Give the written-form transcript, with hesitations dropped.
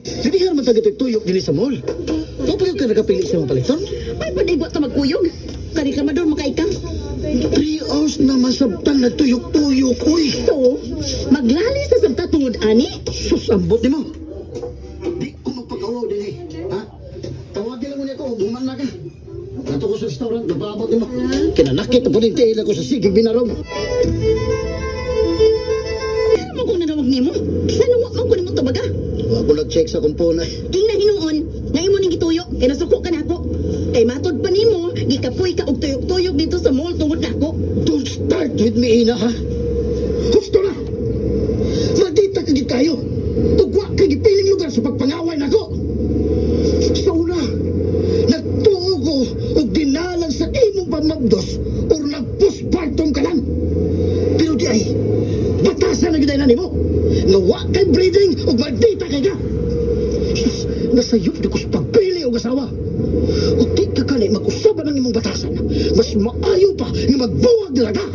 Sabihan man taga tuyok dili sa mall. Kapag ka nakapili sa mga paliton, May panigwa ta magkuyog. Kareklamador makaika. 3 hours na masabtan na tuyok-tuyok, uy. So, maglali sa sabta tungod ani? Sus, ambot ni mo. Di ko magpakawaw din eh. Ha? Tawagin lang mo niya ko, buman na ka. Nato ko sa restaurant, nababot ni mo. Kinanakit na po rin tiil ako sa sigig binarong. Ano mo kung nanawag ni mo? Nanuwa man ko ni mo tabaga. Ako nag-check sa kumpuna. King na hinuon, na imo ning gituyo, kay nasuko ka nako. Kay matod pa nimo, gikapoy ka og tuyok-tuyok dito sa mall tungod nako. Don't start with me, Ina, ha? Gusto na! Maldita ka gid kayo! Tugwa ka gipiling lugar sa pagpangaway na ko! Sa una, nagtuo ko o dinalang sa imong pamagdos o nag-postpartum ka lang! Pero di ay, batasan na gid na nimo! Nga wa kay breeding o maldita kay ka! Sus, nasayop na ko sa pagpili o asawa! O di ka kanay mag-usaban ng imong batasan, mas maayo pa nga magbuwag nila ka!